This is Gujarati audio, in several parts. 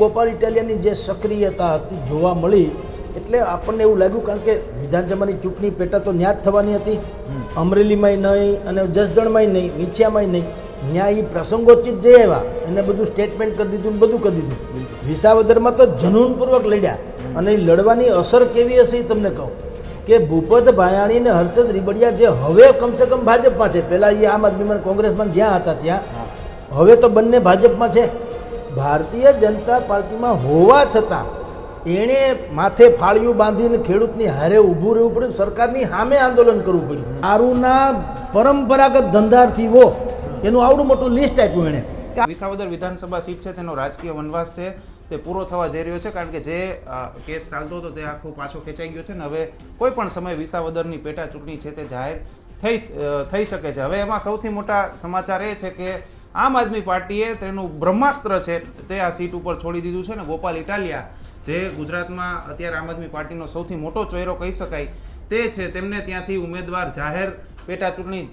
ગોપાલ ઇટાલિયાની જે સક્રિયતા હતી જોવા મળી એટલે આપણને એવું લાગ્યું, કારણ કે વિધાનસભાની ચૂંટણી પેટા તો ન્યા જ થવાની હતી, અમરેલીમાંય નહીં અને જસદણમાંય નહીં, વિછિયામાંય નહીં. ન્યા એ પ્રસંગોચિત જે આવ્યા એને બધું સ્ટેટમેન્ટ કરી દીધું ને બધું કરી દીધું. વિસાવદરમાં તો જનૂનપૂર્વક લડ્યા અને એ લડવાની અસર કેવી હશે એ તમને કહું કે ભૂપત ભાયાણી ને હર્ષદ રીબડિયા જે હવે કમસે કમ ભાજપમાં છે, પહેલાં એ આમ આદમીમાં કોંગ્રેસમાં જ્યાં હતા ત્યાં, હવે તો બંને ભાજપમાં છે. ભારતીય જનતા પાર્ટીમાં હોવા છતાં એણે માથે ફાળિયું બાંધીને ખેડૂતની હારે ઊભું રહેવું પડ્યું, સરકારની સામે આંદોલન કરવું પડ્યું. દારૂના પરંપરાગત ધંધાર્થીઓ એનું આવડું મોટું લિસ્ટ આપ્યું એણે. વિસાવદર વિધાનસભા સીટ છે તેનો રાજકીય વનવાસ છે તે પૂરો થવા જઈ રહ્યો છે, કારણ કે જે કેસ ચાલતો હતો તે આખો પાછો ખેંચાઈ ગયો છે ને હવે કોઈ પણ સમયે વિસાવદરની પેટા ચૂંટણી છે તે જાહેર થઈ શકે છે. હવે એમાં સૌથી મોટા સમાચાર એ છે કે આમ આદમી પાર્ટીએ તેનું બ્રહ્માસ્ત્ર છે તે આ સીટ ઉપર છોડી દીધું છે ને ગોપાલ ઇટાલિયા જે ગુજરાતમાં અત્યારે આમ આદમી પાર્ટીનો સૌથી મોટો ચહેરો કહી શકાય તે છે, તેમને ત્યાંથી ઉમેદવાર જાહેર પેટા ચૂંટણી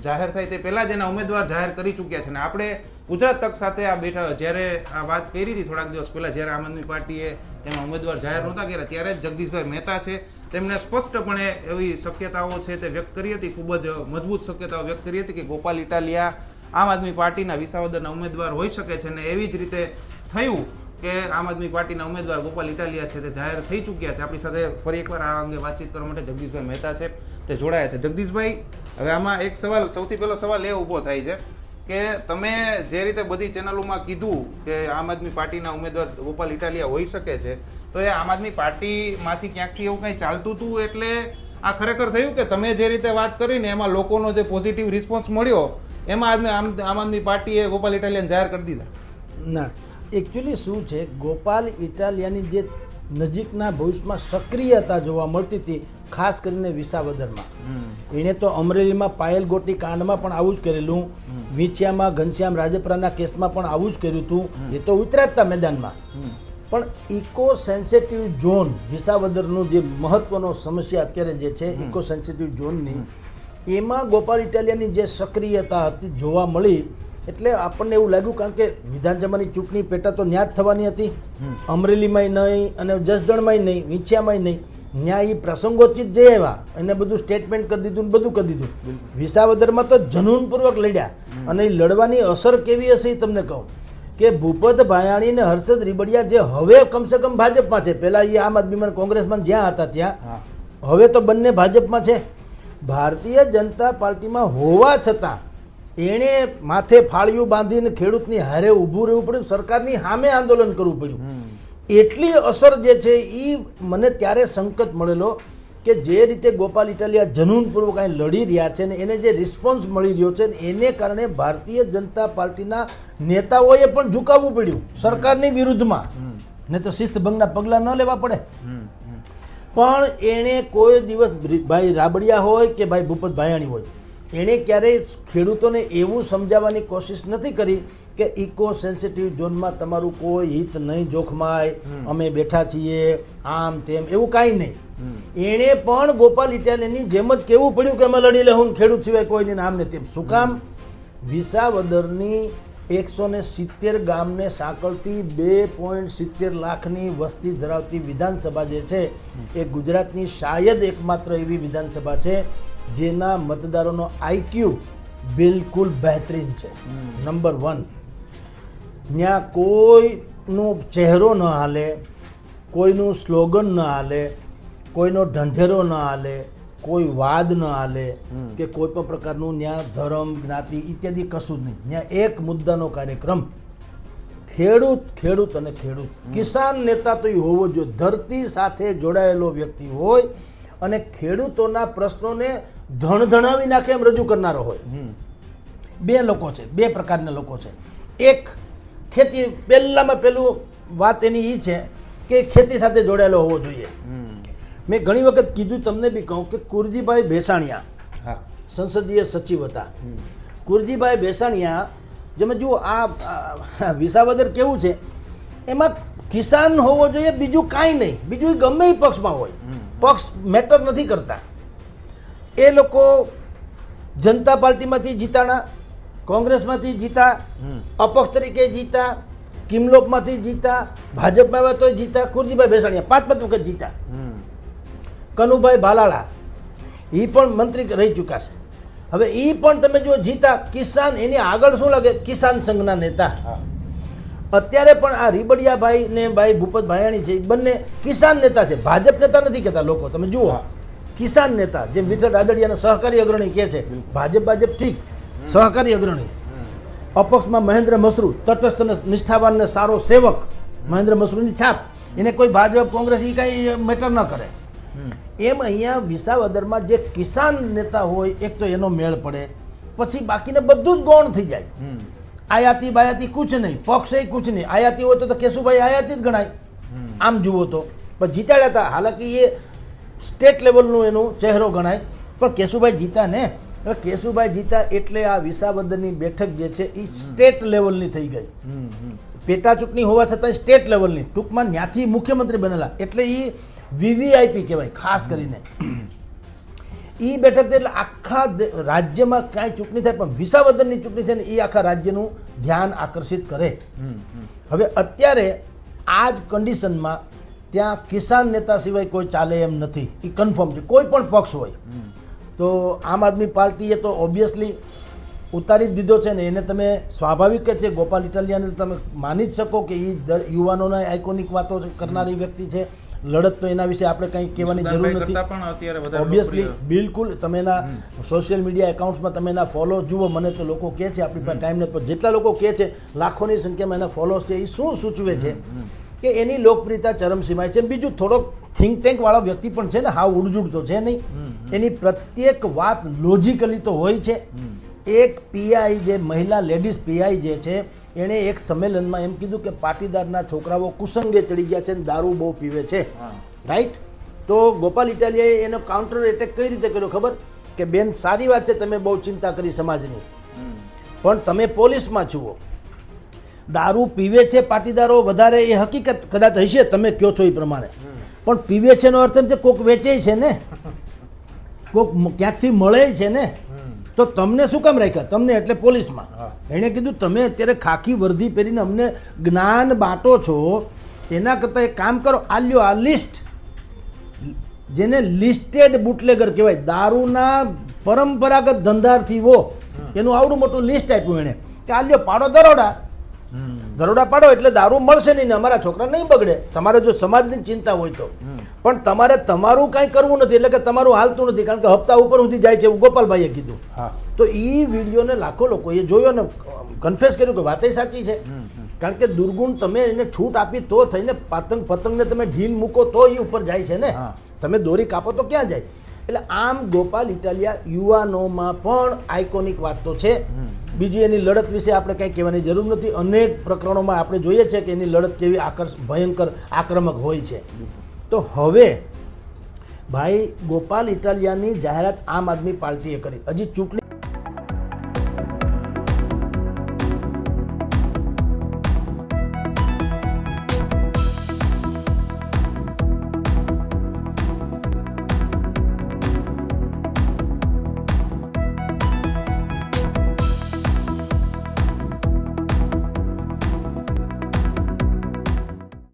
જાહેર થાય તે પહેલાં જ એના ઉમેદવાર જાહેર કરી ચૂક્યા છે. ને આપણે ગુજરાત તક સાથે આ બેઠા જ્યારે આ વાત કરી હતી થોડાક દિવસ પહેલાં, જ્યારે આમ આદમી પાર્ટીએ તેમાં ઉમેદવાર જાહેર નહોતા કર્યા ત્યારે જ જગદીશભાઈ મહેતા છે તેમણે સ્પષ્ટપણે એવી શક્યતાઓ છે તે વ્યક્ત કરી હતી, ખૂબ જ મજબૂત શક્યતાઓ વ્યક્ત કરી હતી કે ગોપાલ ઇટાલિયા આમ આદમી પાર્ટીના વિસાવદરના ઉમેદવાર હોઈ શકે છે. ને એવી જ રીતે થયું કે આમ આદમી પાર્ટીના ઉમેદવાર ગોપાલ ઇટાલિયા છે તે જાહેર થઈ ચૂક્યા છે. આપણી સાથે ફરી એકવાર આ અંગે વાતચીત કરવા માટે જગદીશભાઈ મહેતા છે તે જોડાયા છે. જગદીશભાઈ, હવે આમાં એક સવાલ, સૌથી પહેલો સવાલ એ ઊભો થાય છે કે તમે જે રીતે બધી ચેનલોમાં કીધું કે આમ આદમી પાર્ટીના ઉમેદવાર ગોપાલ ઇટાલિયા હોઈ શકે છે, તો એ આમ આદમી પાર્ટીમાંથી ક્યાંકથી એવું કંઈ ચાલતું હતું એટલે આ ખરેખર થયું કે તમે જે રીતે વાત કરીને એમાં લોકોનો જે પોઝિટિવ રિસ્પોન્સ મળ્યો એમાં આમ આદમી પાર્ટીએ ગોપાલ ઇટાલિયાને જાહેર કરી દીધા? ના, એકચ્યુઅલી શું છે, ગોપાલ ઇટાલિયાની જે નજીકના ભવિષ્યમાં સક્રિયતા જોવા મળતી હતી, ખાસ કરીને વિસાવદરમાં. એણે તો અમરેલીમાં પાયલ ગોટી કાંડમાં પણ આવું જ કરેલું, વિછિયામાં ઘનશ્યામ રાજપરાના કેસમાં પણ આવું જ કર્યું હતું. એ તો ઉતર્યા હતા મેદાનમાં, પણ ઇકો સેન્સિટિવ ઝોન વિસાવદરનું જે મહત્વનો સમસ્યા અત્યારે જે છે ઇકો સેન્સિટિવ ઝોનની, એમાં ગોપાલ ઇટાલિયાની જે સક્રિયતા હતી જોવા મળી એટલે આપણને એવું લાગ્યું, કારણ કે વિધાનસભાની ચૂંટણી પેટા તો ન્યા જ થવાની હતી, અમરેલીમાંય નહીં અને જસદણમાંય નહીં, વિછિયામાંય નહીં. ન્યા એ પ્રસંગોચિત જે આવ્યા એને બધું સ્ટેટમેન્ટ કરી દીધું ને બધું કરી દીધું. વિસાવદરમાં તો જનૂનપૂર્વક લડ્યા અને એ લડવાની અસર કેવી હશે એ તમને કહું કે ભૂપત ભાયાણી ને હર્ષદ રીબડિયા જે હવે કમસે કમ ભાજપમાં છે, પહેલાં એ આમ આદમીમાં કોંગ્રેસમાં જ્યાં હતા ત્યાં, હવે તો બંને ભાજપમાં છે. ભારતીય જનતા પાર્ટીમાં હોવા છતાં એણે માથે ફાળિયું બાંધીને ખેડૂતની હારે ઊભું રહેવું પડ્યું, સરકારની સામે આંદોલન કરવું પડ્યું. એટલી અસર જે છે એ મને ત્યારે સંકેત મળેલો કે જે રીતે ગોપાલ ઇટાલિયા જનૂનપૂર્વક અહીં લડી રહ્યા છે ને એને જે રિસ્પોન્સ મળી રહ્યો છે ને એને કારણે ભારતીય જનતા પાર્ટીના નેતાઓએ પણ ઝુકાવવું પડ્યું સરકારની વિરુદ્ધમાં, ને તો શિસ્તભંગના પગલાં ન લેવા પડે. પણ એણે કોઈ દિવસ ભાઈ રાબડિયા હોય કે ભાઈ ભૂપત ભાયાણી હોય, એણે ક્યારેય ખેડૂતોને એવું સમજાવવાની કોશિશ નથી કરી કે ઇકો સેન્સિટિવ ઝોનમાં તમારું કોઈ હિત નહીં જોખમાય, અમે બેઠા છીએ આમ તેમ, એવું કાંઈ નહીં. એણે પણ ગોપાલ ઇટાલિયાની જેમ જ કહેવું પડ્યું કે અમે લડી લેવું ખેડૂત સિવાય કોઈને નામ ને તેમ. શું કામ? વિસાવદરની 170 ગામને સાંકળતી 2.70 લાખની વસ્તી ધરાવતી વિધાનસભા જે છે એ ગુજરાતની શાયદ એકમાત્ર એવી વિધાનસભા છે જેના મતદારોનો આઈક્યુ બિલકુલ બહેતરીન છે, નંબર 1. ત્યાં કોઈનો ચહેરો ન હાલે, કોઈનું સ્લોગન ન હાલે, કોઈનો ઢંઢેરો ન હાલે, કોઈ વાદ ન હાલે કે કોઈ પણ પ્રકારનું ત્યાં ધર્મ જ્ઞાતિ ઇત્યાદિ કશું જ નહીં. ત્યાં એક મુદ્દાનો કાર્યક્રમ, ખેડૂત, ખેડૂત અને ખેડૂત. કિસાન નેતા તો એ હોવો જોઈએ, ધરતી સાથે જોડાયેલો વ્યક્તિ હોય અને ખેડૂતોના પ્રશ્નોને ધણધણાવી નાખે એમ રજૂ કરનારો હોય. બે લોકો છે, બે પ્રકારના લોકો છે. એક ખેતી, પહેલામાં પહેલું વાત એની એ છે કે ખેતી સાથે જોડાયેલો હોવો જોઈએ. મેં ઘણી વખત કીધું, તમને બી કહું કે કુરજીભાઈ ભેસાણિયા સંસદીય સચિવ હતા. કુરજીભાઈ ભેસાણિયા તમે જુઓ આ વિસાવદર કેવું છે, એમાં કિસાન હોવો જોઈએ, બીજું કાંઈ નહીં, બીજું ગમે એ પક્ષમાં હોય, પક્ષ મેટર નથી કરતા. એ લોકો જનતા પાર્ટીમાંથી જીતાણા, કોંગ્રેસમાંથી જીતા, અપક્ષ તરીકે જીતા, કિમલોપમાંથી જીતા, ભાજપમાં આવ્યા તોય જીતા, ખુરજીભાઈ ભેસાણીયા 5 વખત જીતા, કનુભાઈ ભાલાળા એ પણ મંત્રી રહી ચૂક્યા છે. હવે એ પણ તમે જો જીતા, કિસાન એની આગળ શું લાગે, કિસાન સંઘના નેતા. અત્યારે પણ આ રીબડિયાભાઈ ને ભાઈ ભૂપત ભાયાણી છે, એ બંને કિસાન નેતા છે, ભાજપ નેતા નથી કહેતા લોકો. તમે જુઓ, કિસાન નેતા, જેમ વિઠ્ઠલ રાદડિયાના સહકારી અગ્રણી કહે છે, ભાજપ ઠીક, સહકારી અગ્રણી. અપક્ષમાં મહેન્દ્ર મસરૂ, તટસ્થ અને નિષ્ઠાવાન ને સારો સેવક, મહેન્દ્ર મસરૂની છાપ, એને કોઈ ભાજપ કોંગ્રેસ એ કાંઈ મેટર ન કરે. એમ અહીંયા વિસાવદરમાં જે કિસાન નેતા હોય, એક તો એનો મેળ પડે, પછી બાકીને બધું જ ગૌણ થઈ જાય. આયાતી બાયાતી કુછ નહીં, પક્ષ એ કુછ નહીં. આયાતી હોય તો કેશુભાઈ આયાતી જ ગણાય આમ જુઓ તો. પણ જીતાડ્યા હતા, હાલાકી એ સ્ટેટ લેવલનું એનું ચહેરો ગણાય, પણ કેશુભાઈ જીતા ને. હવે કેશુભાઈ જીતા એટલે આ વિસાવદરની બેઠક જે છે એ સ્ટેટ લેવલની થઈ ગઈ. પેટા ચૂંટણી હોવા છતાં સ્ટેટ લેવલની, ટૂંકમાં ત્યાંથી મુખ્યમંત્રી બનેલા, એટલે એ વીવીઆઈપી કહેવાય ખાસ કરીને. એ બેઠક એટલે આખા રાજ્યમાં કાંઈ ચૂંટણી થાય, પણ વિસાવદરની ચૂંટણી છે ને એ આખા રાજ્યનું ધ્યાન આકર્ષિત કરે. હવે અત્યારે આ જ કન્ડિશનમાં ત્યાં કિસાન નેતા સિવાય કોઈ ચાલે એમ નથી, એ કન્ફર્મ છે. કોઈ પણ પક્ષ હોય તો આમ આદમી પાર્ટીએ તો ઓબ્વિયસલી ઉતારી જ દીધો છે ને, એને તમે સ્વાભાવિક જ છે. ગોપાલ ઇટાલિયાને તમે માની જ શકો કે એ યુવાનોના આઇકોનિક વાતો કરનારી વ્યક્તિ છે. લડત તો એના વિશે આપણે કંઈ કહેવાની જરૂર નથી. ઓબ્વિયસલી બિલકુલ. તમે એના સોશિયલ મીડિયા એકાઉન્ટ્સમાં તમે એના ફોલો જુઓ. મને તો લોકો કહે છે, આપણી પાસે ટાઈમ નથી, પણ જેટલા લોકો કહે છે લાખોની સંખ્યામાં એના ફોલોઅર્સ છે, એ શું સૂચવે છે કે એની લોકપ્રિયતા ચરમસીમાએ છે. બીજું થોડોક થિંક ટેન્ક વાળો વ્યક્તિ પણ છે ને, હાવ ઉડજુડ તો છે નહીં. એની પ્રત્યેક વાત લોજિકલી તો હોય છે. એક પીઆઈ જે મહિલા લેડીઝ પીઆઈ જે છે, એણે એક સંમેલનમાં એમ કીધું કે પાટીદારના છોકરાઓ કુસંગે ચડી ગયા છે અને દારૂ બહુ પીવે છે. રાઈટ. તો ગોપાલ ઇટાલિયાએ એનો કાઉન્ટર એટેક કઈ રીતે કર્યો ખબર? કે બેન, સારી વાત છે તમે બહુ ચિંતા કરી સમાજની, પણ તમે પોલીસમાં જુઓ, દારૂ પીવે છે પાટીદારો વધારે એ હકીકત કદાચ હશે, તમે કહો છો એ પ્રમાણે, પણ પીવે છે એનો અર્થ એમ છે કોક વેચે છે ને, કોક ક્યાંકથી મળે છે ને. તો તમને શું કામ રાખ્યા? તમને એટલે પોલીસમાં. એણે કીધું તમે અત્યારે ખાખી વર્દી પહેરીને અમને જ્ઞાન બાંટો છો, એના કરતાં એક કામ કરો, આ લ્યો આ લિસ્ટ, જેને લિસ્ટેડ બુટલેગર કહેવાય, દારૂના પરંપરાગત ધંધાર્થીઓ, એનું આવડું મોટું લિસ્ટ આપ્યું એણે કે આ લ્યો પાડો દરોડા, દરોડા પાડો એટલે દારૂ મળશે નહીં ને અમારા છોકરા નહીં બગડે. તમારે જો સમાજની ચિંતા હોય તો. પણ તમારે તમારું કાંઈ કરવું નથી, એટલે કે તમારું હાલતું નથી, કારણ કે હપ્તા ઉપર સુધી જાય છે એવું ગોપાલભાઈએ કીધું. તો એ વિડીયોને લાખો લોકોએ જોયો ને કન્ફેસ કર્યું કે વાત સાચી છે. કારણ કે દુર્ગુણ તમે એને છૂટ આપી તો થઈને પતંગને તમે ઢીલ મૂકો તો એ ઉપર જાય છે ને. તમે દોરી કાપો તો ક્યાં જાય? એટલે આમ ગોપાલ ઇટાલિયા યુવાનોમાં પણ આઇકોનિક વાત તો છે. બીજી એની લડત વિશે આપણે કંઈ કહેવાની જરૂર નથી. અનેક પ્રકરણોમાં આપણે જોઈએ છે કે એની લડત કેવી ભયંકર આક્રમક હોય છે. તો હવે ભાઈ ગોપાલ ઇટાલિયાની જાહેરાત આમ આદમી પાર્ટીએ કરી, હજી ચૂંટણી